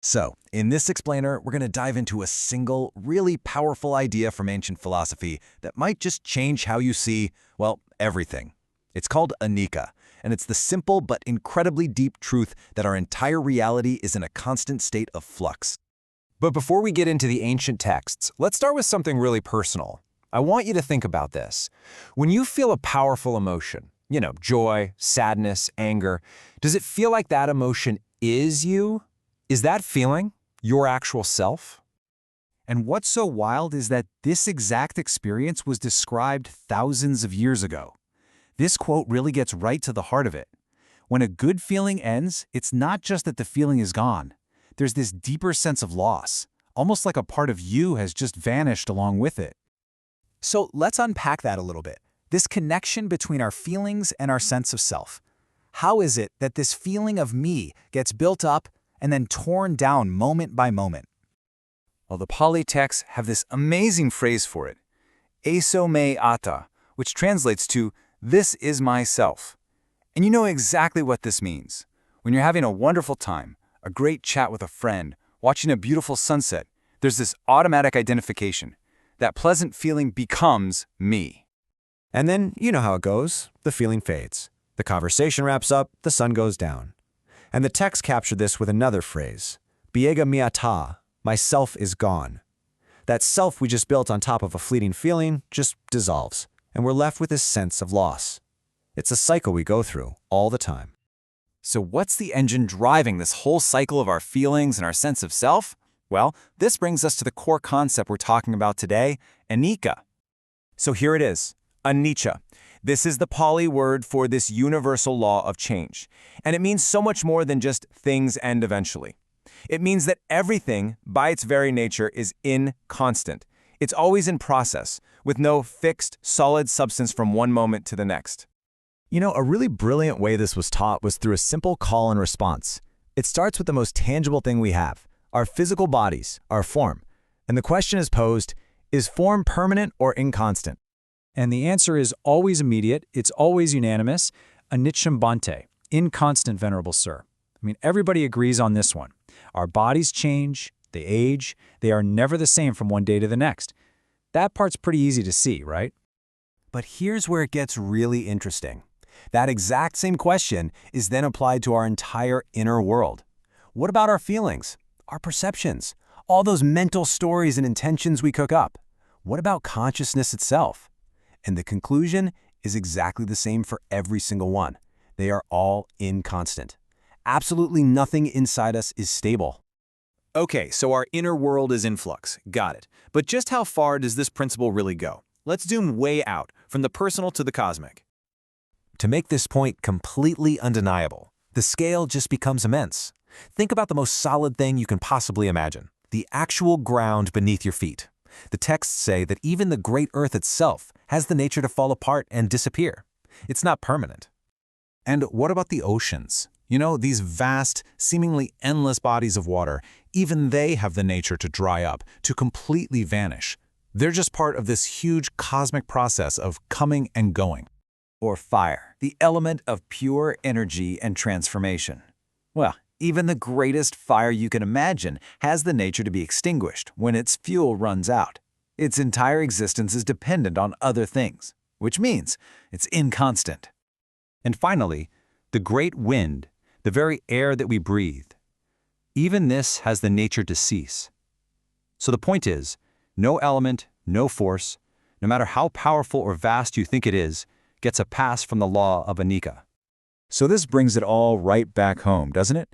So, in this explainer, we're going to dive into a single, really powerful idea from ancient philosophy that might just change how you see, well, everything. It's called Anicca, and it's the simple but incredibly deep truth that our entire reality is in a constant state of flux. But before we get into the ancient texts, let's start with something really personal. I want you to think about this. When you feel a powerful emotion, joy, sadness, anger, does it feel like that emotion is you? Is that feeling your actual self? And what's so wild is that this exact experience was described thousands of years ago. This quote really gets right to the heart of it. When a good feeling ends, it's not just that the feeling is gone. There's this deeper sense of loss, almost like a part of you has just vanished along with it. So let's unpack that a little bit. This connection between our feelings and our sense of self. How is it that this feeling of me gets built up and then torn down moment by moment? Well, the Pali texts have this amazing phrase for it, eso me atta, which translates to, this is myself. And you know exactly what this means. When you're having a wonderful time, a great chat with a friend, watching a beautiful sunset, there's this automatic identification. That pleasant feeling becomes me. And then, you know how it goes. The feeling fades. The conversation wraps up, the sun goes down. And the text captured this with another phrase, Dīgha Nikāya, my self is gone. That self we just built on top of a fleeting feeling just dissolves, and we're left with this sense of loss. It's a cycle we go through all the time. So what's the engine driving this whole cycle of our feelings and our sense of self? Well, this brings us to the core concept we're talking about today, Anicca. So here it is, anicca. This is the Pali word for this universal law of change. And it means so much more than just things end eventually. It means that everything, by its very nature, is inconstant. It's always in process, with no fixed, solid substance from one moment to the next. A really brilliant way this was taught was through a simple call and response. It starts with the most tangible thing we have, our physical bodies, our form. And the question is posed, is form permanent or inconstant? And the answer is always immediate, it's always unanimous, aniccham bhante, inconstant, venerable sir. Everybody agrees on this one. Our bodies change, they age, they are never the same from one day to the next. That part's pretty easy to see, right? But here's where it gets really interesting. That exact same question is then applied to our entire inner world. What about our feelings, our perceptions, all those mental stories and intentions we cook up? What about consciousness itself? And the conclusion is exactly the same for every single one. They are all inconstant. Absolutely nothing inside us is stable. Okay, so our inner world is in flux. Got it. But just how far does this principle really go? Let's zoom way out, from the personal to the cosmic. To make this point completely undeniable, the scale just becomes immense. Think about the most solid thing you can possibly imagine, the actual ground beneath your feet. The texts say that even the great Earth itself has the nature to fall apart and disappear. It's not permanent. And what about the oceans? These vast, seemingly endless bodies of water, even they have the nature to dry up, to completely vanish. They're just part of this huge cosmic process of coming and going. Or fire, the element of pure energy and transformation. Well, even the greatest fire you can imagine has the nature to be extinguished when its fuel runs out. Its entire existence is dependent on other things, which means it's inconstant. And finally, the great wind, the very air that we breathe. Even this has the nature to cease. So the point is, no element, no force, no matter how powerful or vast you think it is, gets a pass from the law of Anicca. So this brings it all right back home, doesn't it?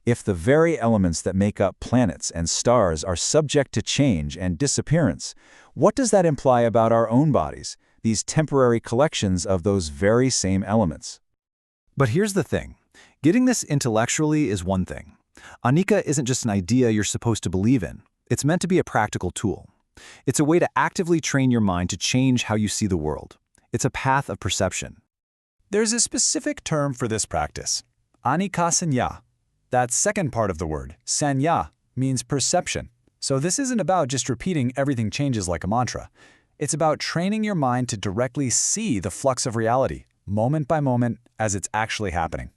If the very elements that make up planets and stars are subject to change and disappearance, what does that imply about our own bodies, these temporary collections of those very same elements? But here's the thing. Getting this intellectually is one thing. Anicca isn't just an idea you're supposed to believe in. It's meant to be a practical tool. It's a way to actively train your mind to change how you see the world. It's a path of perception. There's a specific term for this practice, Anicca sanya. That second part of the word, sanya, means perception. So this isn't about just repeating everything changes like a mantra. It's about training your mind to directly see the flux of reality, moment by moment, as it's actually happening.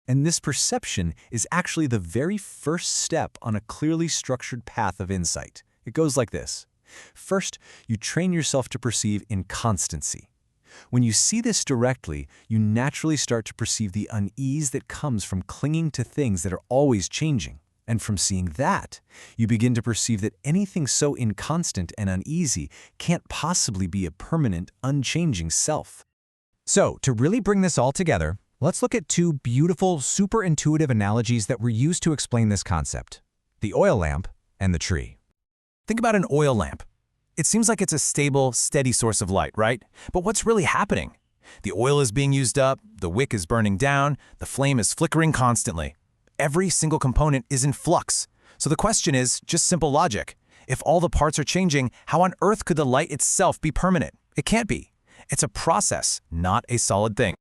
And this perception is actually the very first step on a clearly structured path of insight. It goes like this. First, you train yourself to perceive inconstancy. When you see this directly, you naturally start to perceive the unease that comes from clinging to things that are always changing. And from seeing that, you begin to perceive that anything so inconstant and uneasy can't possibly be a permanent, unchanging self. So, to really bring this all together, let's look at two beautiful, super intuitive analogies that were used to explain this concept: the oil lamp and the tree. Think about an oil lamp. It seems like it's a stable, steady source of light, right? But what's really happening? The oil is being used up, the wick is burning down, the flame is flickering constantly. Every single component is in flux. So the question is just simple logic. If all the parts are changing, how on earth could the light itself be permanent? It can't be. It's a process, not a solid thing.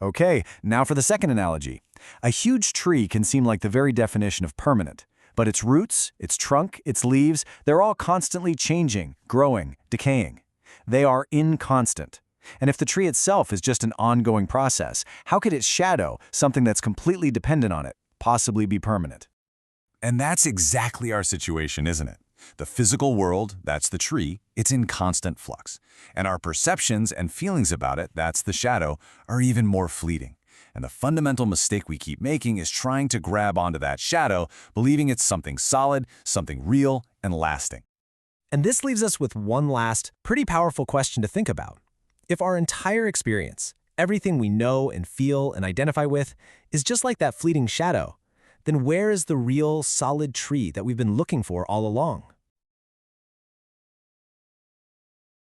Okay, now for the second analogy. A huge tree can seem like the very definition of permanent, but its roots, its trunk, its leaves, they're all constantly changing, growing, decaying. They are inconstant. And if the tree itself is just an ongoing process, how could its shadow, something that's completely dependent on it, possibly be permanent? And that's exactly our situation, isn't it? The physical world, that's the tree, it's in constant flux. And our perceptions and feelings about it, that's the shadow, are even more fleeting. And the fundamental mistake we keep making is trying to grab onto that shadow, believing it's something solid, something real and lasting. And this leaves us with one last, pretty powerful question to think about. If our entire experience, everything we know and feel and identify with, is just like that fleeting shadow, then where is the real, solid tree that we've been looking for all along?